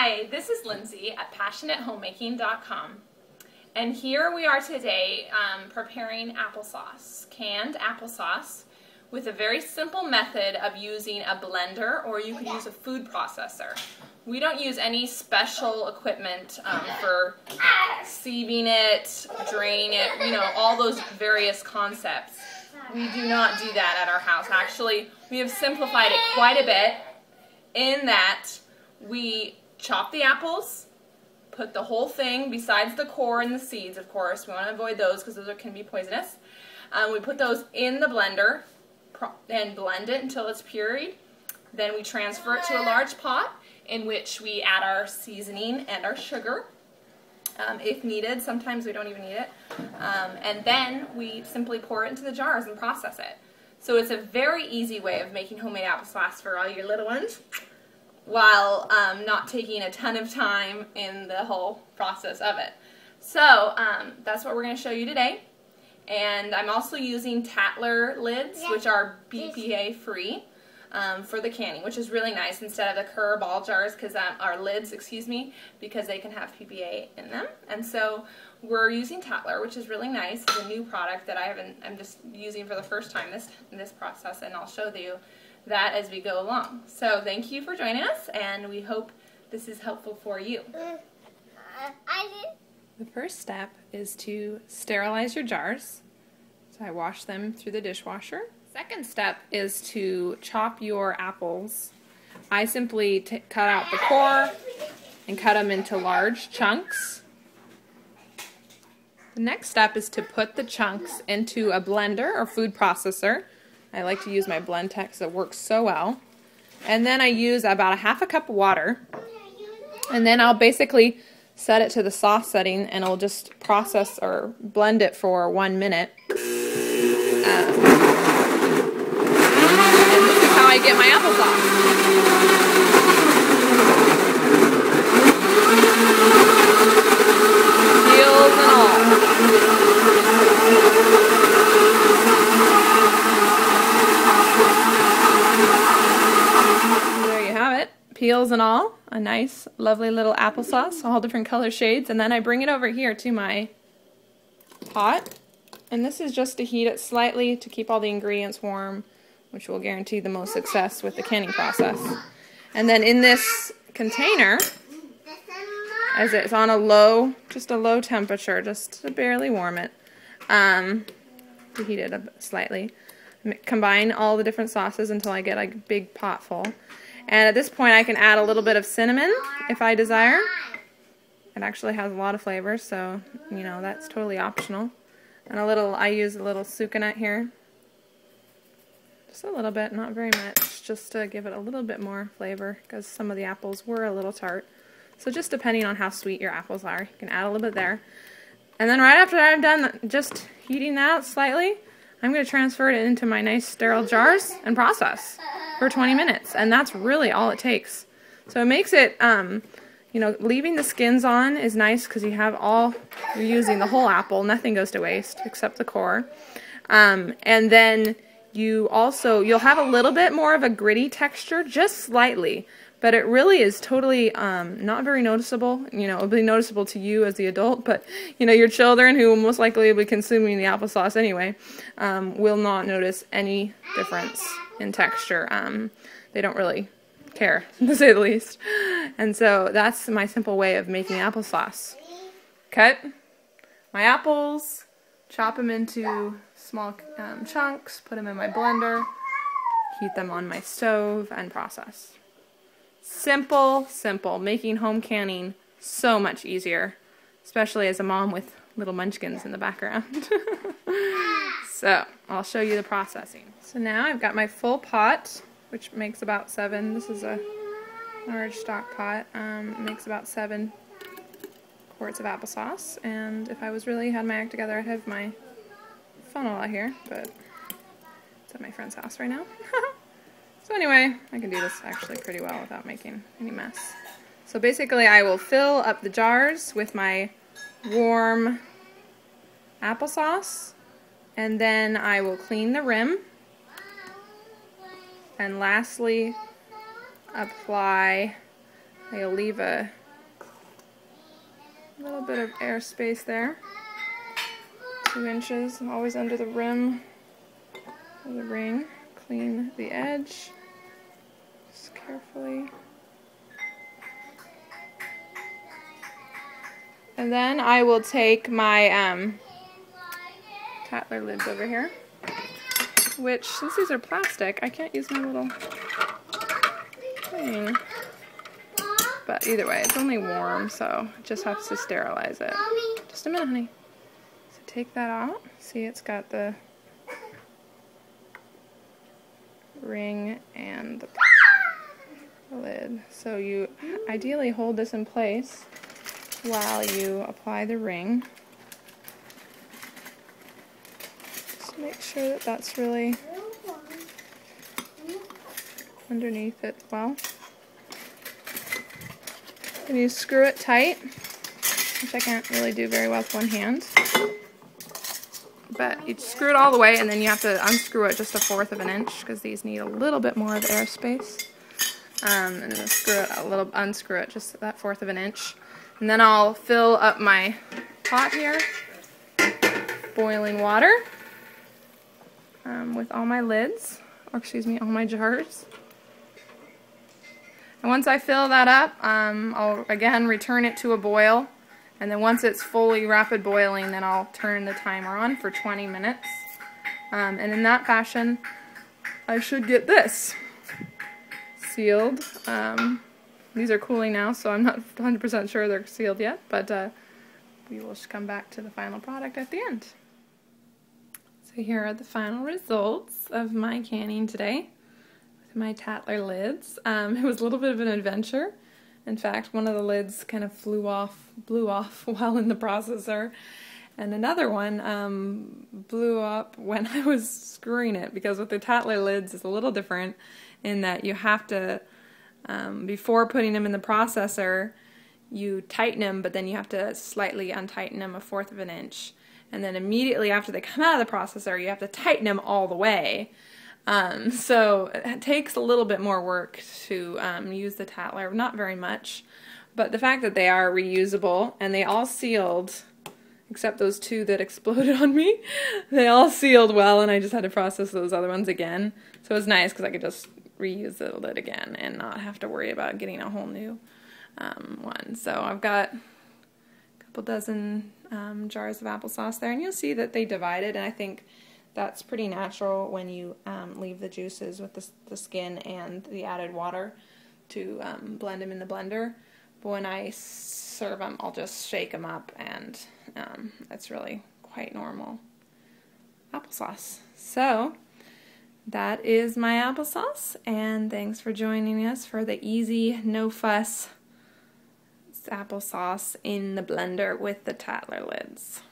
Hi, this is Lindsay at passionatehomemaking.com, and here we are today preparing applesauce, canned applesauce, with a very simple method of using a blender, or you could use a food processor. We don't use any special equipment for sieving it, draining it, you know, all those various concepts. We do not do that at our house. Actually, we have simplified it quite a bit in that we chop the apples, put the whole thing besides the core and the seeds, of course. We want to avoid those because those can be poisonous. We put those in the blender and blend it until it's pureed. Then we transfer it to a large pot in which we add our seasoning and our sugar if needed. Sometimes we don't even need it. And then we simply pour it into the jars and process it. So it's a very easy way of making homemade applesauce for all your little ones, while not taking a ton of time in the whole process of it. So that's what we're going to show you today. And I'm also using Tattler lids, which are BPA free for the canning, which is really nice, instead of the Kerr ball jars, because our lids, excuse me, because they can have PPA in them. And so we're using Tattler, which is really nice. It's a new product that I'm just using for the first time in this process, and I'll show you that as we go along. So thank you for joining us, and we hope this is helpful for you. The first step is to sterilize your jars. So I wash them through the dishwasher. Second step is to chop your apples. I simply cut out the core and cut them into large chunks. The next step is to put the chunks into a blender or food processor. I like to use my Blend Tech because it works so well. And then I use about 1/2 cup of water. And then I'll basically set it to the sauce setting, and I'll just process or blend it for 1 minute. And this is how I get my applesauce. Peels and all. Peels and all, a nice, lovely little applesauce, all different color shades. And then I bring it over here to my pot, and this is just to heat it slightly to keep all the ingredients warm, which will guarantee the most success with the canning process. And then in this container, as it's on a low temperature, just to barely warm it, to heat it slightly, combine all the different sauces until I get a big pot full. And at this point I can add a little bit of cinnamon if I desire. It actually has a lot of flavors, so you know, that's totally optional. And I use a little sucanut here. Just a little bit, not very much, just to give it a little bit more flavor, because some of the apples were a little tart. So just depending on how sweet your apples are, you can add a little bit there. And then right after I'm done just heating that out slightly, I'm going to transfer it into my nice sterile jars and process for 20 minutes. And that's really all it takes. So it makes it, you know, leaving the skins on is nice because you're using the whole apple. Nothing goes to waste except the core. And then you'll have a little bit more of a gritty texture, just slightly. But it really is totally not very noticeable. You know, it'll be noticeable to you as the adult, but you know, your children, who will most likely be consuming the applesauce anyway, will not notice any difference in texture. They don't really care, to say the least. And so that's my simple way of making applesauce. Cut my apples, chop them into small chunks, put them in my blender, heat them on my stove, and process. Simple, simple. Making home canning so much easier, especially as a mom with little munchkins in the background. So, I'll show you the processing. So now I've got my full pot, which makes about 7. This is a large stock pot. It makes about 7 quarts of applesauce. And if I had my act together, I'd have my funnel out here, but it's at my friend's house right now. So anyway, I can do this actually pretty well without making any mess. So basically I will fill up the jars with my warm applesauce, and then I will clean the rim, and lastly apply, I'll leave a A little bit of airspace there. 2 inches, always under the rim of the ring. Clean the edge just carefully. And then I will take my Tattler lids over here, which, since these are plastic, I can't use my little thing. But either way, it's only warm, so it just have to sterilize it. Just a minute, honey. So take that out. See, it's got the ring and the lid. So you ideally hold this in place while you apply the ring. Just make sure that that's really underneath it well. And you screw it tight, which I can't really do very well with one hand. But you screw it all the way, and then you have to unscrew it just 1/4 of an inch, because these need a little bit more of airspace. And then unscrew it just that 1/4 of an inch. And then I'll fill up my pot here, boiling water, with all my lids, or excuse me, all my jars. And once I fill that up, I'll again return it to a boil. And then once it's fully rapid boiling, then I'll turn the timer on for 20 minutes. And in that fashion, I should get this sealed. These are cooling now, so I'm not 100% sure they're sealed yet, but we will come back to the final product at the end. So here are the final results of my canning today with my Tattler lids. It was a little bit of an adventure. In fact, one of the lids kind of blew off while in the processor, and another one blew up when I was screwing it, because with the Tattler lids it's a little different in that you have to, before putting them in the processor, you tighten them, but then you have to slightly untighten them 1/4 of an inch. And then immediately after they come out of the processor, you have to tighten them all the way. So it takes a little bit more work to use the Tattler, not very much, but the fact that they are reusable and they all sealed, except those 2 that exploded on me, they all sealed well, and I just had to process those other ones again. So it was nice because I could just reuse the lid again and not have to worry about getting a whole new one. So I've got a couple dozen jars of applesauce there, and you'll see that they divided, and I think that's pretty natural when you leave the juices with the skin and the added water to blend them in the blender. But when I serve them, I'll just shake them up, and that's really quite normal applesauce. So that is my applesauce, and thanks for joining us for the easy, no fuss applesauce in the blender with the Tattler lids.